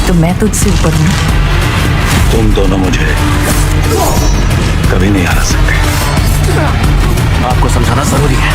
तो मैं तुझसे ऊपर हूँ। तुम दोनों मुझे कभी नहीं हरा सकते। आपको समझाना जरूरी है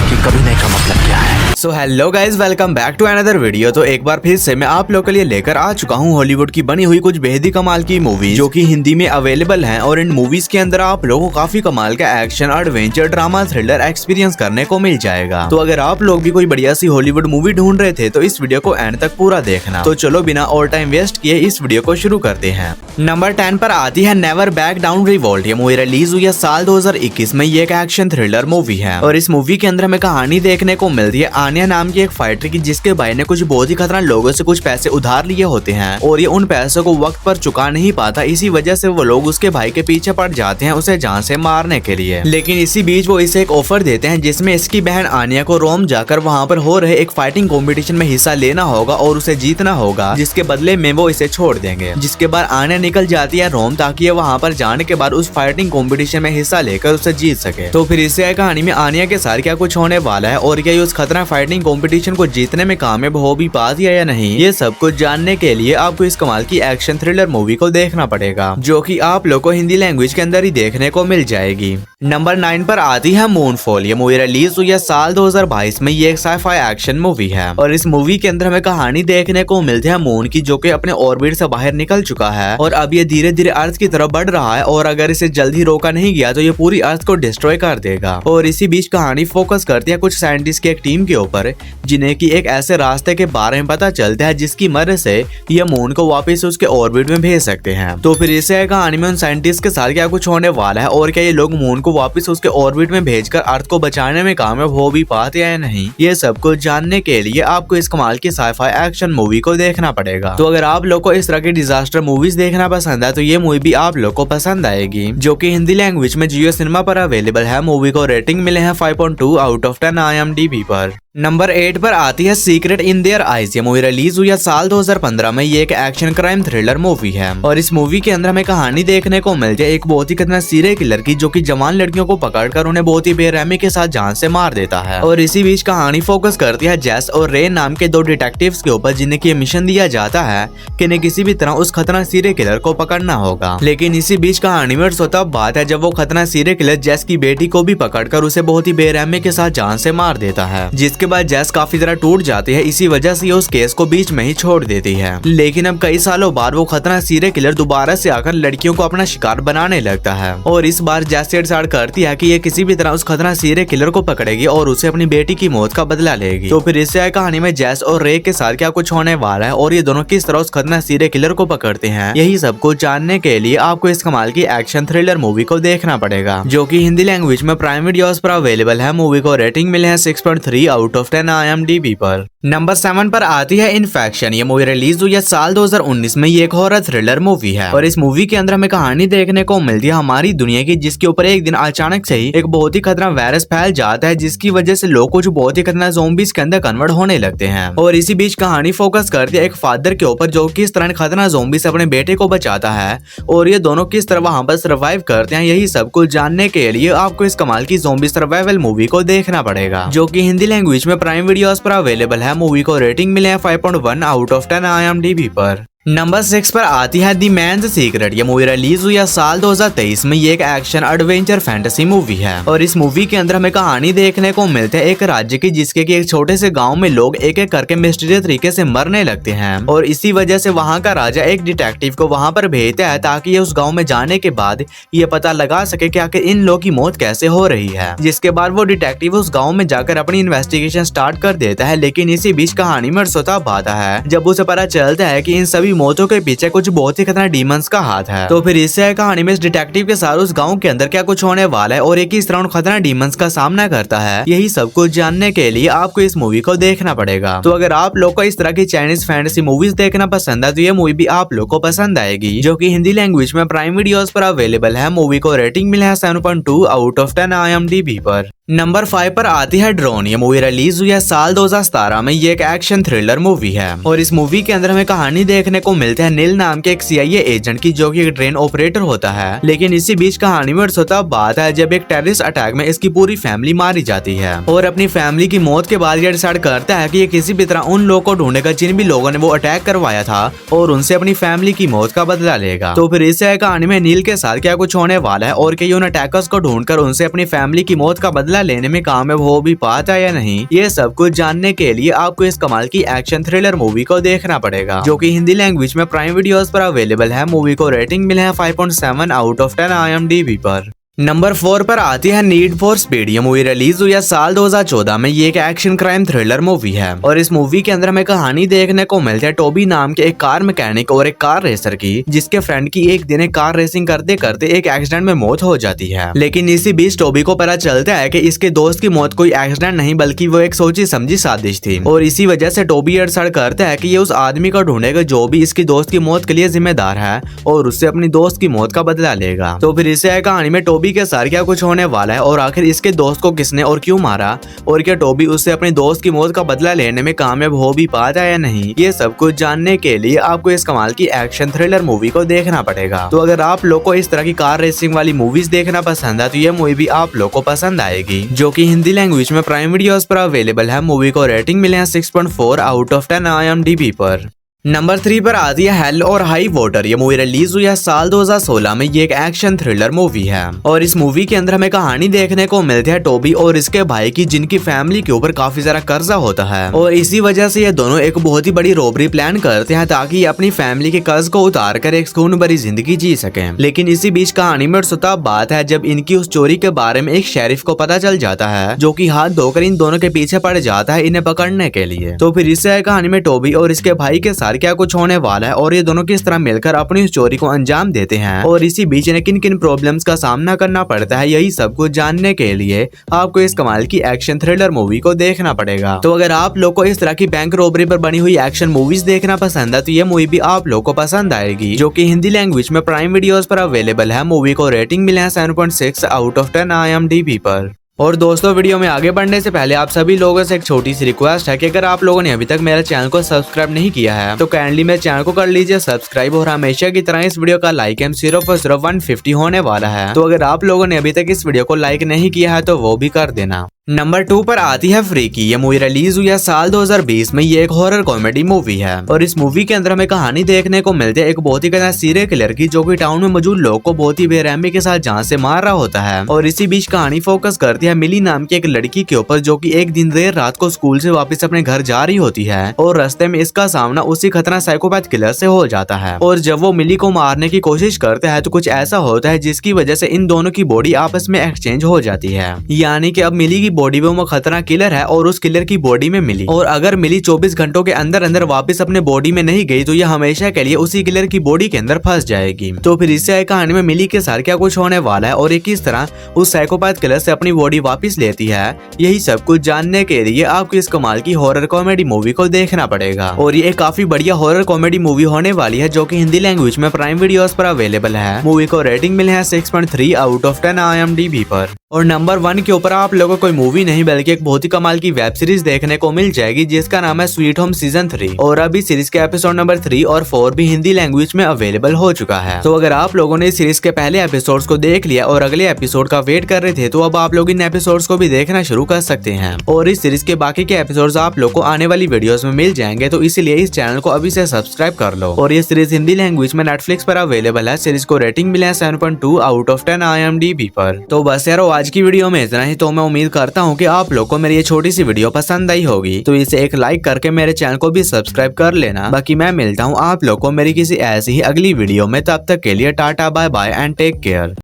कि कभी नहीं का मतलब क्या है। So hello guys, welcome back to another video. तो एक बार फिर से मैं आप लोगों के लिए लेकर आ चुका हूँ हॉलीवुड की बनी हुई कुछ बेहद ही कमाल की मूवीज जो कि हिंदी में अवेलेबल हैं। और इन मूवीज के अंदर आप लोगों को काफी कमाल का action, adventure, drama, thriller experience करने को मिल जाएगा। तो अगर आप लोग भी कोई बढ़िया सी हॉलीवुड मूवी ढूंढ रहे थे तो इस वीडियो को एंड तक पूरा देखना। तो चलो बिना और टाइम वेस्ट किए इस वीडियो को शुरू करते हैं। नंबर 10 पर आती है नेवर बैक डाउन रिवोल्ट। ये मूवी रिलीज हुई है साल 2021 में। ये एक एक्शन थ्रिलर मूवी है और इस मूवी के अंदर हमें कहानी देखने को मिलती है आन्या नाम की एक फाइटर की, जिसके भाई ने कुछ बहुत ही खतरनाक लोगों से कुछ पैसे उधार लिए होते हैं और ये उन पैसों को वक्त पर चुका नहीं पाता। इसी वजह से वो लोग उसके भाई के पीछे पड़ जाते हैं उसे जान से मारने के लिए। लेकिन इसी बीच वो इसे एक ऑफर देते हैं जिसमें इसकी बहन आन्या को रोम जाकर वहाँ पर हो रहे एक फाइटिंग कॉम्पिटिशन में हिस्सा लेना होगा और उसे जीतना होगा, जिसके बदले में वो इसे छोड़ देंगे। जिसके बाद आन्या निकल जाती है रोम ताकि वहाँ पर जाने के बाद उस फाइटिंग कॉम्पिटिशन में हिस्सा लेकर उसे जीत सके। तो फिर इससे कहानी में आन्या के साथ क्या कुछ होने वाला है और क्या उस खतरनाक फाइटिंग कंपटीशन को जीतने में कामयाब हो भी पाती है या नहीं, ये सब कुछ जानने के लिए आपको इस कमाल की एक्शन थ्रिलर मूवी को देखना पड़ेगा, जो कि आप लोग को हिंदी लैंग्वेज के अंदर ही देखने को मिल जाएगी। नंबर 9 पर आती है मूनफॉल। ये मूवी रिलीज हुई है साल 2022 में। ये एक साइफाई एक्शन मूवी है और इस मूवी के अंदर हमें कहानी देखने को मिलती है मून की, जो कि अपने ऑर्बिट से बाहर निकल चुका है और अब ये धीरे धीरे अर्थ की तरफ बढ़ रहा है और अगर इसे जल्दी रोका नहीं गया तो ये पूरी अर्थ को डिस्ट्रॉय कर देगा। और इसी बीच कहानी फोकस करती है कुछ साइंटिस्ट की एक टीम के ऊपर, जिन्हें की एक ऐसे रास्ते के बारे में पता चलता है जिसकी मदद से ये मून को वापस उसके ऑर्बिट में भेज सकते हैं। तो फिर इसे कहानी में उन साइंटिस्ट के साथ क्या कुछ होने वाला है और क्या ये लोग मून को वापस उसके ऑर्बिट में भेजकर अर्थ को बचाने में कामयाब हो भी पाते हैं या नहीं, ये सब कुछ जानने के लिए आपको इस कमाल की साइफाई एक्शन मूवी को देखना पड़ेगा। तो अगर आप लोग को इस तरह की डिजास्टर मूवीज देखना पसंद है तो ये मूवी भी आप लोग को पसंद आएगी, जो कि हिंदी लैंग्वेज में जियो सिनेमा पर अवेलेबल है। मूवी को रेटिंग मिले हैं 5.2 आउट ऑफ 10 IMDb पर। नंबर 8 पर आती है सीक्रेट इन देयर आइज। ये मूवी रिलीज हुई है साल 2015 में। ये एक एक्शन क्राइम थ्रिलर मूवी है और इस मूवी के अंदर हमें कहानी देखने को मिलती है एक बहुत ही खतरनाक सीरियल किलर की, जो कि जवान लड़कियों को पकड़कर उन्हें बहुत ही बेरहमी के साथ जान से मार देता है। और इसी बीच कहानी फोकस करती है जेस और रे नाम के दो डिटेक्टिव्स के ऊपर, जिन्हें की मिशन दिया जाता है कि इन्हें किसी भी तरह उस खतरनाक सीरियल किलर को पकड़ना होगा। लेकिन इसी बीच कहानी में तब बात है जब वो खतरनाक सीरियल किलर जेस की बेटी को भी पकड़कर उसे बहुत ही बेरहमी के साथ जान से मार देता है, जिसके बाद जेस काफी तरह टूट जाती है। इसी वजह से उस केस को बीच में ही छोड़ देती है। लेकिन अब कई सालों बाद वो खतरनाक सीरियल किलर दोबारा से आकर लड़कियों को अपना शिकार बनाने लगता है और इस बार जेस से डिसाइड करती है कि ये किसी भी तरह उस खतरनाक सीरियल किलर को पकड़ेगी और उसे अपनी बेटी की मौत का बदला लेगी। तो फिर इससे कहानी में जेस और रे के साथ क्या कुछ होने वाला है और ये दोनों किस तरह उस खतरनाक सीरियल किलर को पकड़ते हैं, यही सब कुछ जानने के लिए आपको इस कमाल की एक्शन थ्रिलर मूवी को देखना पड़ेगा, जो कि हिंदी लैंग्वेज में प्राइम वीडियोस पर अवेलेबल है। मूवी को रेटिंग मिले हैं 6.3 आउट ऑफ 10 IMDb पर। नंबर 7 पर आती है इन्फेक्शन। ये मूवी रिलीज हुई है साल 2019 में। ये एक हॉरर थ्रिलर मूवी है और इस मूवी के अंदर हमें कहानी देखने को मिलती है हमारी दुनिया की, जिसके ऊपर एक दिन अचानक से ही एक बहुत ही खतरनाक वायरस फैल जाता है, जिसकी वजह से लोग कुछ बहुत ही खतरनाक ज़ॉम्बीज़ के अंदर कन्वर्ट होने लगते हैं। और इसी बीच कहानी फोकस करती है एक फादर के ऊपर, जो किस तरह खतरनाक ज़ॉम्बी से अपने बेटे को बचाता है और ये दोनों किस तरह वहाँ पर सर्वाइव करते हैं। यही सब कुछ जानने के लिए आपको इस कमाल की ज़ॉम्बी सर्वाइवल मूवी को देखना पड़ेगा, जो कि हिंदी लैंग्वेज में प्राइम वीडियोस पर अवेलेबल है। मूवी को रेटिंग मिले हैं 5.1 आउट ऑफ 10 IMDb पर। नंबर 6 पर आती है द मैन्स सीक्रेट। ये मूवी रिलीज हुई है साल 2023 में। ये एक एक्शन एडवेंचर फैंटेसी मूवी है और इस मूवी के अंदर हमें कहानी देखने को मिलती है एक राज्य की, जिसके कि एक छोटे से गांव में लोग एक एक करके मिस्टीरियस तरीके से मरने लगते हैं और इसी वजह से वहां का राजा एक डिटेक्टिव को वहां पर भेजता है ताकि ये उस गाँव में जाने के बाद ये पता लगा सके कि आखिर इन लोगों की मौत कैसे हो रही है। जिसके बाद वो डिटेक्टिव उस गाँव में जाकर अपनी इन्वेस्टिगेशन स्टार्ट कर देता है। लेकिन इसी बीच कहानी में तब आता है जब उसे पता चलता है कि इन सभी मौतों के पीछे कुछ बहुत ही खतरनाक डीमंस का हाथ है। तो फिर इससे कहानी में इस डिटेक्टिव के साथ उस गांव के अंदर क्या कुछ होने वाला है और एक इस तरह उन खतरनाक डीमंस का सामना करता है, यही सब कुछ जानने के लिए आपको इस मूवी को देखना पड़ेगा। तो अगर आप लोग को इस तरह की चाइनीज फैंटेसी मूवीज देखना पसंद है तो ये मूवी भी आप लोग को पसंद आएगी, जो कि हिंदी लैंग्वेज में प्राइम वीडियोस पर अवेलेबल है। मूवी को रेटिंग मिला है 7.2 आउट ऑफ 10 IMDb पर। नंबर 5 पर आती है ड्रोन। ये मूवी रिलीज हुई है साल 2017 में। ये एक एक्शन थ्रिलर मूवी है और इस मूवी के अंदर हमें कहानी देखने को मिलती है नील नाम के एक CIA एजेंट की, जो कि एक ट्रेन ऑपरेटर होता है। लेकिन इसी बीच कहानी में होता बात है जब एक टेररिस्ट अटैक में इसकी पूरी फैमिली मारी जाती है और अपनी फैमिली की मौत के बाद ये डिसाइड करता है कि ये किसी भी तरह उन लोगों को ढूंढेगा जिन भी लोगों ने वो अटैक करवाया था और उनसे अपनी फैमिली की मौत का बदला लेगा। तो फिर इस कहानी में नील के साथ क्या कुछ होने वाला है और क्या उन अटैकर्स को ढूंढकर उनसे अपनी फैमिली की मौत का बदला लेने में कामयाब हो भी पाता या नहीं, ये सब कुछ जानने के लिए आपको इस कमाल की एक्शन थ्रिलर मूवी को देखना पड़ेगा, जो कि हिंदी लैंग्वेज में प्राइम वीडियोस पर अवेलेबल है। मूवी को रेटिंग मिले है 5.7 आउट ऑफ 10 IMDb पर। नंबर 4 पर आती है नीड फॉर स्पीड। ये मूवी रिलीज हुई है साल 2014 में। ये एक एक्शन क्राइम थ्रिलर मूवी है और इस मूवी के अंदर हमें कहानी देखने को मिलती है टोबी नाम के एक कार मैकेनिक और एक कार रेसर की, जिसके फ्रेंड की एक दिन कार रेसिंग करते करते एक एक्सीडेंट में मौत हो जाती है। लेकिन इसी बीच टोबी को पता चलता है कि इसके दोस्त की मौत कोई एक्सीडेंट नहीं बल्कि वो एक सोची समझी साजिश थी और इसी वजह से टोबी अड़सड़ करता है कि ये उस आदमी को ढूंढेगा जो भी इसकी दोस्त की मौत के लिए जिम्मेदार है और उससे अपनी दोस्त की मौत का बदला लेगा। तो फिर इस कहानी में टोबी के साथ क्या कुछ होने वाला है और आखिर इसके दोस्त को किसने और क्यों मारा और क्या टोबी उससे अपने दोस्त की मौत का बदला लेने में कामयाब हो भी पाता या नहीं, ये सब कुछ जानने के लिए आपको इस कमाल की एक्शन थ्रिलर मूवी को देखना पड़ेगा। तो अगर आप लोग को इस तरह की कार रेसिंग वाली मूवीज देखना पसंद है तो ये मूवी भी आप लोग को पसंद आएगी, जो कि हिंदी लैंग्वेज में प्राइम वीडियोस पर अवेलेबल है। मूवी को रेटिंग मिले हैं 6.4 आउट ऑफ 10 IMDb पर। नंबर 3 पर आती है हेल और हाई वाटर। ये मूवी रिलीज हुई है साल 2016 में। ये एक एक्शन थ्रिलर मूवी है और इस मूवी के अंदर हमें कहानी देखने को मिलती है टोबी और इसके भाई की, जिनकी फैमिली के ऊपर काफी सारा कर्जा होता है और इसी वजह से ये दोनों एक बहुत ही बड़ी रॉबरी प्लान करते हैं ताकि ये अपनी फैमिली के कर्ज को उतार कर एक सुकून भरी जिंदगी जी सके। लेकिन इसी बीच कहानी में सुता बात है जब इनकी उस चोरी के बारे में एक शेरिफ को पता चल जाता है, जो कि हाथ धोकर इन दोनों के पीछे पड़ जाता है इन्हें पकड़ने के लिए। तो फिर इस कहानी में टोबी और इसके भाई के साथ क्या कुछ होने वाला है और ये दोनों किस तरह मिलकर अपनी इस चोरी को अंजाम देते हैं और इसी बीच इन्हें किन किन प्रॉब्लम्स का सामना करना पड़ता है, यही सब कुछ जानने के लिए आपको इस कमाल की एक्शन थ्रिलर मूवी को देखना पड़ेगा। तो अगर आप लोग को इस तरह की बैंक रॉबरी पर बनी हुई एक्शन मूवीज देखना पसंद है तो ये मूवी भी आप लोग को पसंद आएगी, जो कि हिंदी लैंग्वेज में प्राइम वीडियोस पर अवेलेबल है। मूवी को रेटिंग मिले है 7.6 आउट ऑफ 10 IMDb पर। और दोस्तों, वीडियो में आगे बढ़ने से पहले आप सभी लोगों से एक छोटी सी रिक्वेस्ट है कि अगर आप लोगों ने अभी तक मेरे चैनल को सब्सक्राइब नहीं किया है तो काइंडली मेरे चैनल को कर लीजिए सब्सक्राइब और हमेशा की तरह इस वीडियो का लाइक एम सिर्फ और सिर्फ 150 होने वाला है। तो अगर आप लोगों ने अभी तक इस वीडियो को लाइक नहीं किया है तो वो भी कर देना। नंबर 2 पर आती है फ्रीकी। ये मूवी रिलीज हुई है साल 2020 में। ये एक हॉरर कॉमेडी मूवी है और इस मूवी के अंदर हमें कहानी देखने को मिलती है एक बहुत ही गंदा सीरियल किलर की, जो कि टाउन में मौजूद लोगों को बहुत ही बेरहमी के साथ जान से मार रहा होता है। और इसी बीच कहानी फोकस करती है मिली नाम की एक लड़की के ऊपर, जो कि एक दिन देर रात को स्कूल से वापस अपने घर जा रही होती है और रास्ते में इसका सामना उसी खतरनाक साइकोपैथ किलर से हो जाता है। और जब वो मिली को मारने की कोशिश करता है तो कुछ ऐसा होता है जिसकी वजह से इन दोनों की बॉडी आपस में एक्सचेंज हो जाती है, यानी कि अब मिली की बॉडी में वो खतरा किलर है और उस किलर की बॉडी में मिली, और अगर मिली 24 घंटों के अंदर अंदर वापस अपने बॉडी में नहीं गई तो ये हमेशा के लिए उसी किलर की बॉडी के अंदर फंस जाएगी। तो फिर इससे कहानी में मिली के साथ क्या कुछ होने वाला है और ये किस तरह उस साइकोपैथ किलर से अपनी बॉडी वापस लेती है, यही सब कुछ जानने के लिए आपको इस कमाल की हॉरर कॉमेडी मूवी को देखना पड़ेगा। और ये काफी बढ़िया हॉरर कॉमेडी मूवी होने वाली है, जो कि हिंदी लैंग्वेज में प्राइम वीडियोस पर अवेलेबल है। मूवी को रेटिंग मिले है 6.3 आउट ऑफ 10 IMDb पर। और नंबर 1 के ऊपर आप लोगों को कोई मूवी नहीं बल्कि एक बहुत ही कमाल की वेब सीरीज देखने को मिल जाएगी, जिसका नाम है स्वीट होम सीजन 3। और अभी सीरीज के एपिसोड नंबर 3 और 4 भी हिंदी लैंग्वेज में अवेलेबल हो चुका है। तो अगर आप लोगों ने इस सीरीज के पहले एपिसोड्स को देख लिया और अगले एपिसोड का वेट कर रहे थे तो अब आप लोग इन एपिसोड्स को भी देखना शुरू कर सकते हैं। और इस सीरीज के बाकी के एपिसोड्स आप लोग को आने वाली वीडियोस में मिल जाएंगे, तो इसलिए इस चैनल को अभी से सब्सक्राइब कर लो। और ये सीरीज हिंदी लैंग्वेज में नेटफ्लिक्स पर अवेलेबल है। सीरीज को रेटिंग मिला है 7.2 आउट ऑफ 10 IMDb पर। तो बस यारो, आज की वीडियो में इतना ही। तो मैं उम्मीद करता हूँ कि आप लोग को मेरी ये छोटी सी वीडियो पसंद आई होगी, तो इसे एक लाइक करके मेरे चैनल को भी सब्सक्राइब कर लेना। बाकी मैं मिलता हूँ आप लोग को मेरी किसी ऐसी ही अगली वीडियो में, तब तक के लिए tata bye bye and take care.